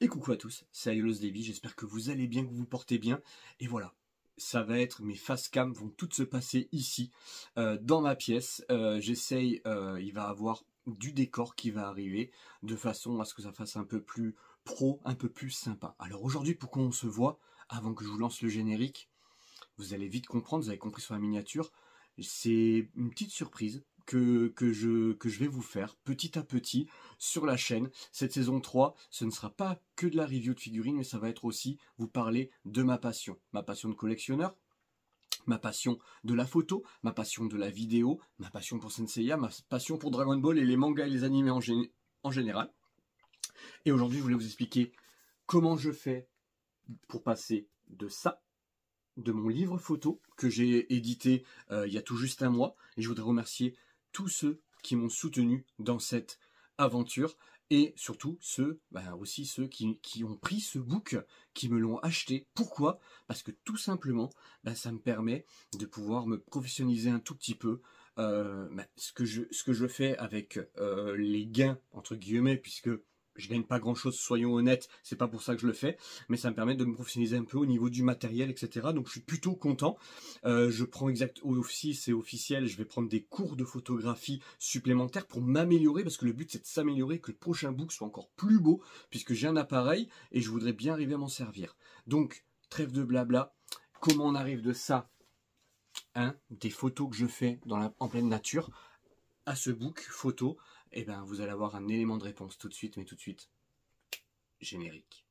Et coucou à tous, c'est Aiolos Davy, j'espère que vous allez bien, que vous vous portez bien. Et voilà, ça va être, mes face cam vont toutes se passer ici, dans ma pièce. J'essaye, il va y avoir du décor qui va arriver, de façon à ce que ça fasse un peu plus pro, un peu plus sympa. Alors aujourd'hui, pourquoi on se voit, avant que je vous lance le générique, vous allez vite comprendre, vous avez compris sur la miniature, c'est une petite surprise que je vais vous faire petit à petit sur la chaîne. Cette saison 3, ce ne sera pas que de la review de figurines, mais ça va être aussi vous parler de ma passion de collectionneur, ma passion de la photo, ma passion de la vidéo, ma passion pour Senseiya, ma passion pour Dragon Ball et les mangas et les animés en général. Et aujourd'hui, je voulais vous expliquer comment je fais pour passer de ça, de mon livre photo que j'ai édité il y a tout juste un mois, et je voudrais remercier tous ceux qui m'ont soutenu dans cette aventure, et surtout ceux qui ont pris ce book, qui me l'ont acheté. Pourquoi? Parce que tout simplement, ça me permet de pouvoir me professionnaliser un tout petit peu. Ce que je fais avec les gains, entre guillemets, puisque je gagne pas grand chose, soyons honnêtes, c'est pas pour ça que je le fais, mais ça me permet de me professionnaliser un peu au niveau du matériel, etc. Donc je suis plutôt content. Je prends aussi, c'est officiel, je vais prendre des cours de photographie supplémentaires pour m'améliorer, parce que le but c'est de s'améliorer, que le prochain book soit encore plus beau, puisque j'ai un appareil et je voudrais bien arriver à m'en servir. Donc, trêve de blabla, comment on arrive de ça, des photos que je fais en pleine nature, à ce book photo, et vous allez avoir un élément de réponse tout de suite, mais tout de suite, générique.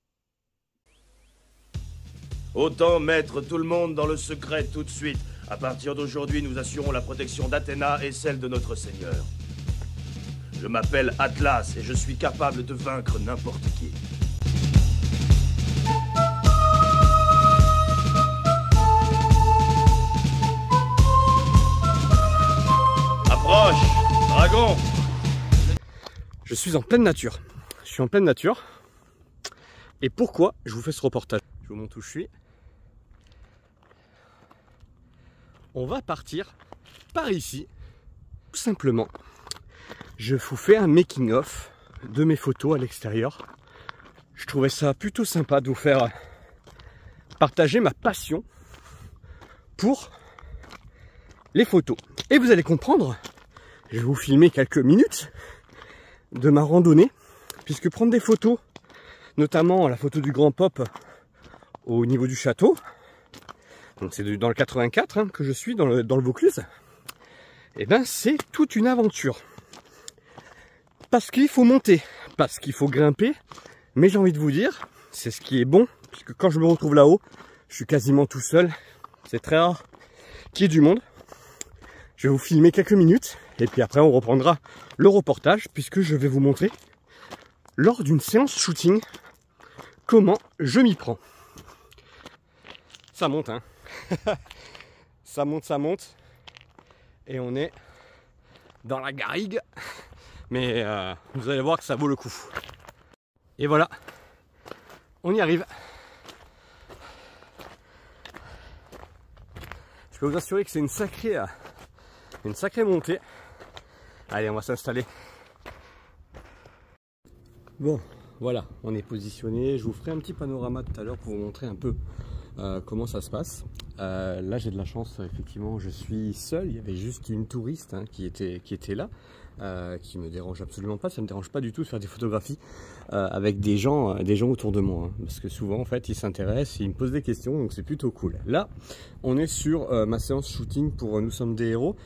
Autant mettre tout le monde dans le secret tout de suite. À partir d'aujourd'hui, nous assurons la protection d'Athéna et celle de notre Seigneur. Je m'appelle Atlas et je suis capable de vaincre n'importe qui. Approche, dragon! Je suis en pleine nature. Je suis en pleine nature. Et pourquoi je vous fais ce reportage? Je vous montre où je suis. On va partir par ici. Tout simplement, je vous fais un making-of de mes photos à l'extérieur. Je trouvais ça plutôt sympa de vous faire partager ma passion pour les photos. Et vous allez comprendre, je vais vous filmer quelques minutes de ma randonnée, puisque prendre des photos, notamment la photo du Grand Pop au niveau du château, donc c'est dans le 84 que je suis, dans le Vaucluse, et c'est toute une aventure. Parce qu'il faut monter, parce qu'il faut grimper, mais j'ai envie de vous dire, c'est ce qui est bon, puisque quand je me retrouve là-haut, je suis quasiment tout seul, c'est très rare qu'il y ait du monde. Je vais vous filmer quelques minutes, et puis après on reprendra le reportage, puisque je vais vous montrer, lors d'une séance shooting, comment je m'y prends. Ça monte, ça monte, et on est dans la garrigue, mais vous allez voir que ça vaut le coup. Et voilà, on y arrive. Je peux vous assurer que c'est une sacrée montée. Allez, on va s'installer. Bon, voilà, on est positionné. Je vous ferai un petit panorama tout à l'heure pour vous montrer un peu comment ça se passe. Là, j'ai de la chance, effectivement, je suis seul. Il y avait juste une touriste qui était là, qui me dérange absolument pas. Ça me dérange pas du tout de faire des photographies avec des gens autour de moi, parce que souvent, en fait, ils s'intéressent, ils me posent des questions, donc c'est plutôt cool. Là, on est sur ma séance shooting pour Nous sommes des héros,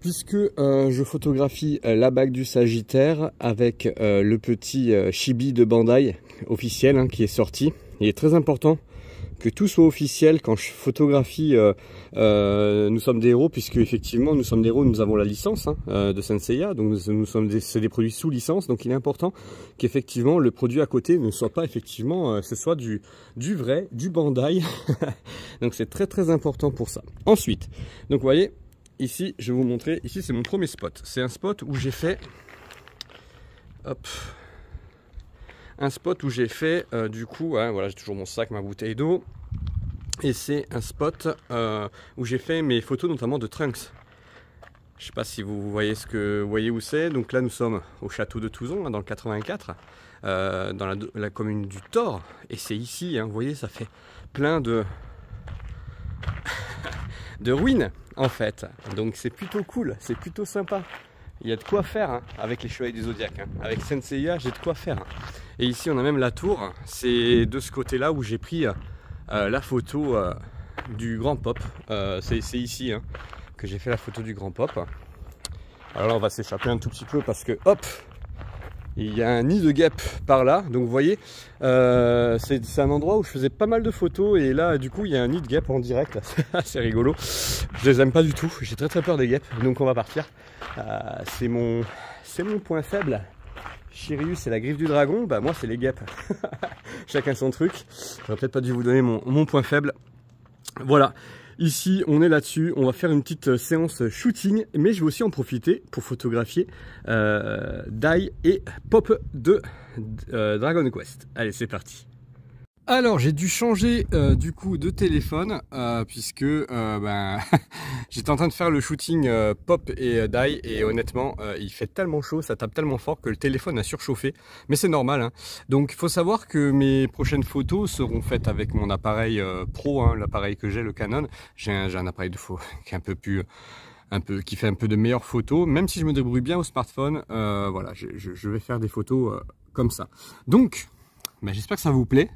puisque je photographie la bague du Sagittaire avec le petit chibi de Bandai officiel qui est sorti. Il est très important que tout soit officiel quand je photographie Nous sommes des héros, puisque effectivement Nous sommes des héros, nous avons la licence de Senseiya, donc c'est des produits sous licence, donc il est important qu'effectivement le produit à côté ne soit pas effectivement, ce soit du vrai, du Bandai. Donc c'est très important pour ça. Ensuite, donc vous voyez, ici je vais vous montrer, ici c'est mon premier spot, c'est un spot où j'ai fait, un spot où j'ai fait du coup, voilà, j'ai toujours mon sac, ma bouteille d'eau, et c'est un spot où j'ai fait mes photos notamment de Trunks. Je sais pas si vous voyez où c'est. Donc là nous sommes au château de Touzon, dans le 84, dans la commune du Thor. Et c'est ici, hein, vous voyez, ça fait plein de ruines en fait. Donc c'est plutôt cool, c'est plutôt sympa. Il y a de quoi faire hein, avec les Chevaliers du Zodiaque. Hein. Avec Senseiya, j'ai de quoi faire. Hein. Et ici, on a même la tour. C'est de ce côté-là où j'ai pris la photo du Grand Pop. C'est ici hein, que j'ai fait la photo du Grand Pop. Alors là, on va s'échapper un tout petit peu parce que, hop, il y a un nid de guêpes par là. Donc vous voyez, c'est un endroit où je faisais pas mal de photos. Et là, du coup, il y a un nid de guêpes en direct. C'est rigolo. Je les aime pas du tout. J'ai très peur des guêpes. Donc on va partir. C'est mon point faible. Chirius c'est la griffe du dragon, bah moi c'est les guêpes. Chacun son truc. J'aurais peut-être pas dû vous donner mon point faible. Voilà, ici on est là-dessus, on va faire une petite séance shooting, mais je vais aussi en profiter pour photographier Dai et Pop de Dragon Quest. Allez, c'est parti. Alors j'ai dû changer du coup de téléphone puisque j'étais en train de faire le shooting Pop et Dai et honnêtement il fait tellement chaud, ça tape tellement fort que le téléphone a surchauffé, mais c'est normal hein. Donc il faut savoir que mes prochaines photos seront faites avec mon appareil pro, hein, l'appareil que j'ai, le Canon. J'ai un appareil de photo qui est qui fait un peu de meilleures photos, même si je me débrouille bien au smartphone. Voilà, je vais faire des photos comme ça. Donc j'espère que ça vous plaît,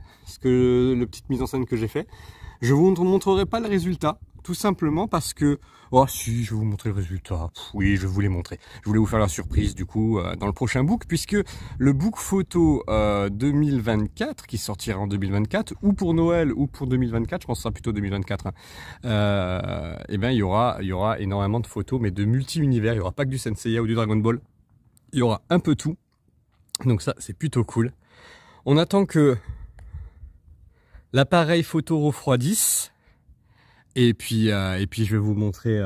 le petite mise en scène que j'ai fait. Je vous montrerai pas le résultat, tout simplement parce que... Oh si, je vais vous montrer le résultat. Oui, je vais vous les montrer. Je voulais vous faire la surprise du coup dans le prochain book, puisque le book photo 2024, qui sortira en 2024, ou pour Noël ou pour 2024, je pense que ce sera plutôt 2024, hein, et bien il y aura énormément de photos, mais de multi-univers. Il n'y aura pas que du Senseiya ou du Dragon Ball. Il y aura un peu tout. Donc ça, c'est plutôt cool. On attend que l'appareil photo refroidisse et puis je vais vous montrer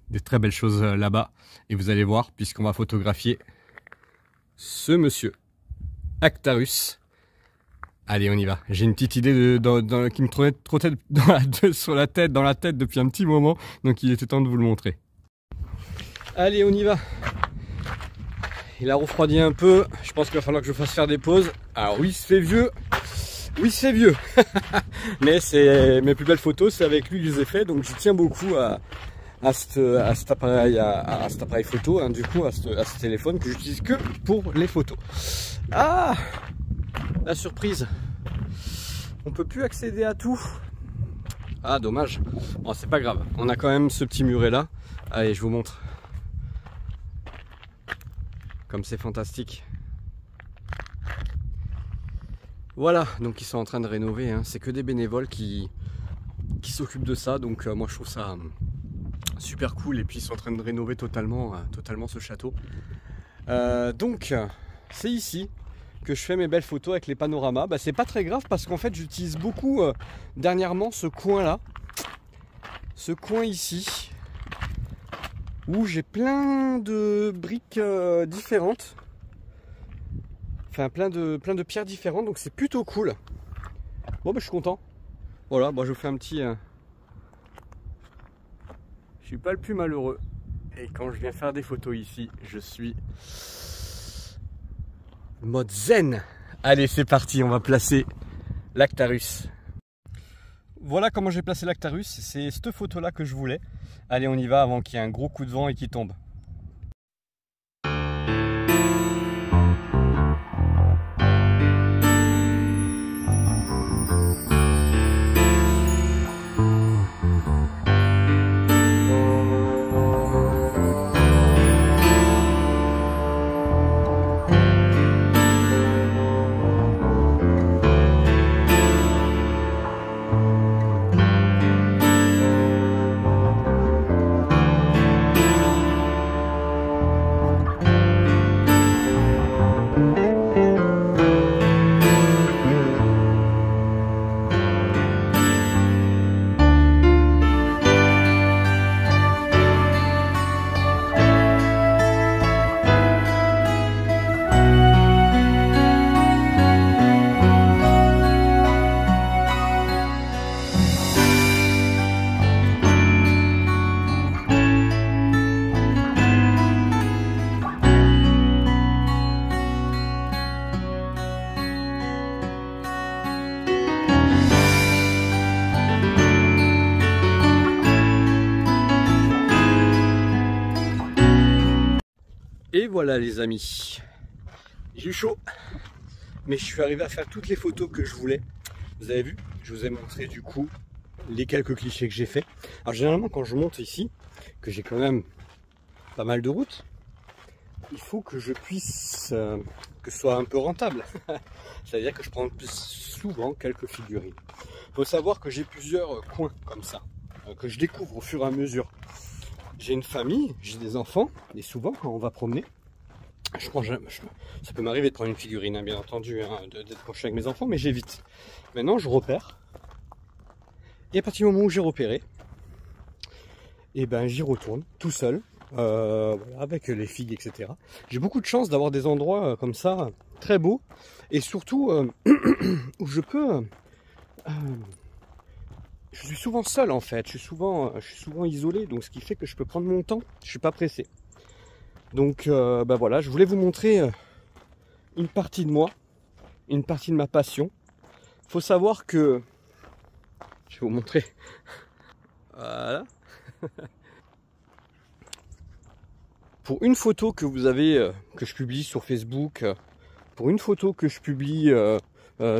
des très belles choses là-bas et vous allez voir puisqu'on va photographier ce monsieur Actarus. Allez, on y va. J'ai une petite idée qui me trottait dans la tête depuis un petit moment, donc il était temps de vous le montrer. Allez, on y va. Il a refroidi un peu, je pense qu'il va falloir que je fasse faire des pauses. Alors oui, il se fait vieux. Oui, c'est vieux. Mais c'est mes plus belles photos, c'est avec lui que je les ai fait. Donc je tiens beaucoup à cet appareil photo, hein, du coup, à ce téléphone que j'utilise que pour les photos. Ah, la surprise. On peut plus accéder à tout. Ah, dommage. Bon, c'est pas grave. On a quand même ce petit muret là. Allez, je vous montre. Comme c'est fantastique. Voilà, donc ils sont en train de rénover, hein. C'est que des bénévoles qui s'occupent de ça, donc moi je trouve ça super cool. Et puis ils sont en train de rénover totalement ce château. Donc c'est ici que je fais mes belles photos avec les panoramas. Bah, c'est pas très grave parce qu'en fait j'utilise beaucoup dernièrement ce coin là, ce coin ici, où j'ai plein de briques différentes. Enfin plein de pierres différentes, donc c'est plutôt cool. Bon, bah, je suis content. Voilà, bon, je vous fais un petit... Je suis pas le plus malheureux. Et quand je viens faire des photos ici, je suis mode zen. Allez, c'est parti, on va placer l'Actarus. Voilà comment j'ai placé l'Actarus. C'est cette photo là que je voulais. Allez, on y va avant qu'il y ait un gros coup de vent et qu'il tombe. Et voilà les amis, j'ai eu chaud, mais je suis arrivé à faire toutes les photos que je voulais. Vous avez vu, je vous ai montré du coup les quelques clichés que j'ai fait. Alors généralement quand je monte ici, que j'ai quand même pas mal de route, il faut que je puisse, que ce soit un peu rentable. C'est-à-dire que je prends plus souvent quelques figurines. Il faut savoir que j'ai plusieurs coins comme ça, que je découvre au fur et à mesure. J'ai une famille, j'ai des enfants, et souvent quand on va promener, ça peut m'arriver de prendre une figurine, hein, bien entendu, hein, d'être proche avec mes enfants, mais j'évite. Maintenant je repère, et à partir du moment où j'ai repéré, et ben j'y retourne tout seul, voilà, avec les figues, etc. J'ai beaucoup de chance d'avoir des endroits comme ça, très beaux, et surtout où je peux... je suis souvent seul en fait, je suis souvent isolé, donc ce qui fait que je peux prendre mon temps, je suis pas pressé. Donc bah voilà, je voulais vous montrer une partie de moi, une partie de ma passion. Faut savoir que, je vais vous montrer, voilà. Pour une photo que vous avez, que je publie sur Facebook, pour une photo que je publie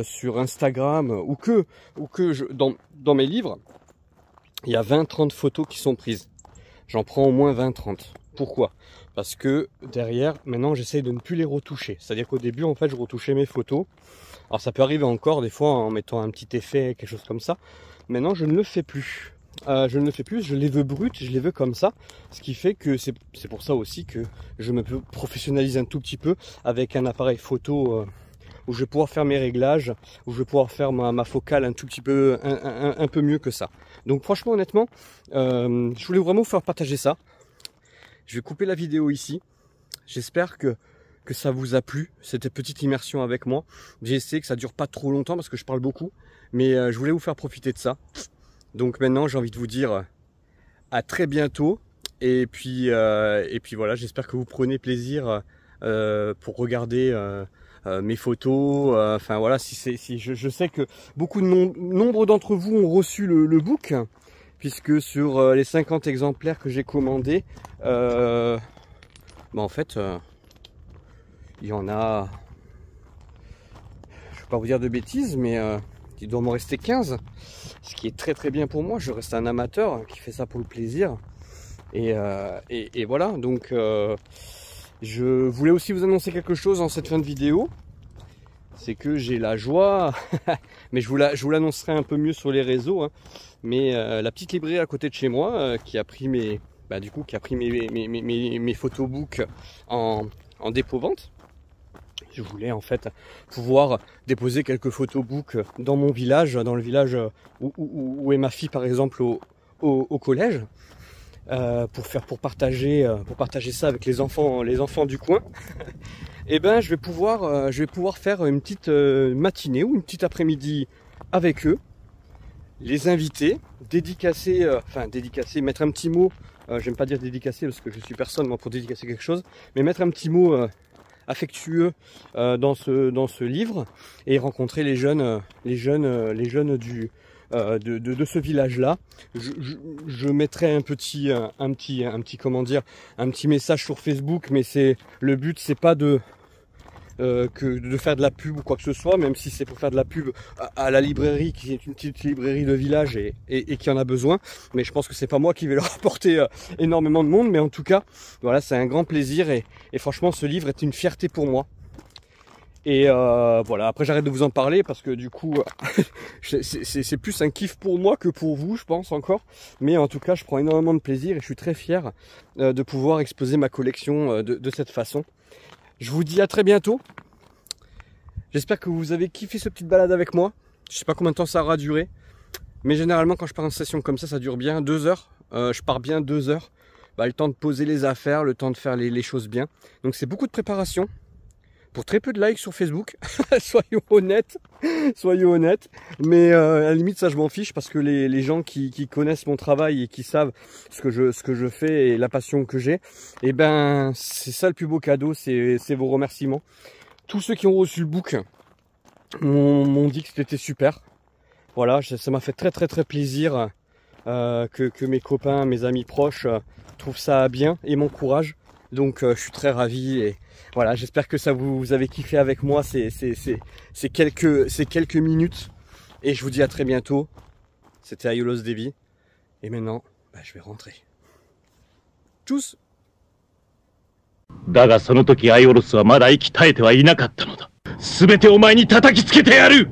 sur Instagram, ou que dans mes livres, il y a 20-30 photos qui sont prises. J'en prends au moins 20-30. Pourquoi? Parce que derrière, maintenant j'essaye de ne plus les retoucher. C'est-à-dire qu'au début, en fait, je retouchais mes photos. Alors ça peut arriver encore des fois en mettant un petit effet, quelque chose comme ça. Maintenant, je ne le fais plus. Je ne le fais plus, je les veux brutes, je les veux comme ça. Ce qui fait que c'est pour ça aussi que je me professionnalise un tout petit peu avec un appareil photo où je vais pouvoir faire mes réglages, où je vais pouvoir faire ma focale un tout petit peu, un peu mieux que ça. Donc franchement, honnêtement, je voulais vraiment vous faire partager ça. Je vais couper la vidéo ici. J'espère que ça vous a plu, cette petite immersion avec moi. J'ai essayé que ça dure pas trop longtemps parce que je parle beaucoup, mais je voulais vous faire profiter de ça. Donc maintenant, j'ai envie de vous dire à très bientôt. Et puis voilà, j'espère que vous prenez plaisir pour regarder mes photos. Enfin voilà, je sais que beaucoup de nombre d'entre vous ont reçu le book, puisque sur les 50 exemplaires que j'ai commandés, bah en fait, il y en a, je ne vais pas vous dire de bêtises, mais il doit m'en rester 15, ce qui est très très bien pour moi. Je reste un amateur qui fait ça pour le plaisir. Et voilà, donc je voulais aussi vous annoncer quelque chose en cette fin de vidéo. C'est que j'ai la joie, mais je vous l'annoncerai un peu mieux sur les réseaux, hein. Mais la petite librairie à côté de chez moi qui a pris mes photobooks en dépôt-vente. Je voulais en fait pouvoir déposer quelques photobooks dans mon village, dans le village où est ma fille par exemple au collège, pour partager ça avec les enfants du coin. Et ben je vais pouvoir faire une petite matinée ou une petite après-midi avec eux, les inviter, dédicacer, mettre un petit mot. J'aime pas dire dédicacer parce que je suis personne moi pour dédicacer quelque chose, mais mettre un petit mot affectueux dans ce livre et rencontrer les jeunes de ce village-là. Je mettrai un petit message sur Facebook, mais le but c'est pas de faire de la pub ou quoi que ce soit, même si c'est pour faire de la pub à la librairie qui est une petite librairie de village et qui en a besoin, mais je pense que c'est pas moi qui vais leur apporter énormément de monde, mais en tout cas voilà, c'est un grand plaisir et franchement ce livre est une fierté pour moi. Et voilà, après j'arrête de vous en parler parce que du coup c'est plus un kiff pour moi que pour vous, je pense encore, mais en tout cas je prends énormément de plaisir et je suis très fier de pouvoir exposer ma collection de cette façon. Je vous dis à très bientôt. J'espère que vous avez kiffé cette petite balade avec moi. Je sais pas combien de temps ça aura duré, mais généralement quand je pars en session comme ça dure bien 2 heures. Je pars bien 2 heures. Bah, le temps de poser les affaires, le temps de faire les choses bien. Donc c'est beaucoup de préparation pour très peu de likes sur Facebook. Soyons honnêtes. Mais à la limite ça je m'en fiche parce que les gens qui connaissent mon travail et qui savent ce que je fais et la passion que j'ai, et ben c'est ça le plus beau cadeau, c'est vos remerciements. Tous ceux qui ont reçu le book m'ont dit que c'était super. Voilà, ça m'a fait très plaisir que mes copains, mes amis proches trouvent ça bien et m'encouragent. Donc je suis très ravi et voilà, j'espère que ça vous avez kiffé avec moi ces quelques minutes. Et je vous dis à très bientôt. C'était Aiolos Devi. Et maintenant, je vais rentrer. Tchuss! だがその時アイオロスはまだ息絶えてはいなかったのだ。全てお前に叩きつけてやる。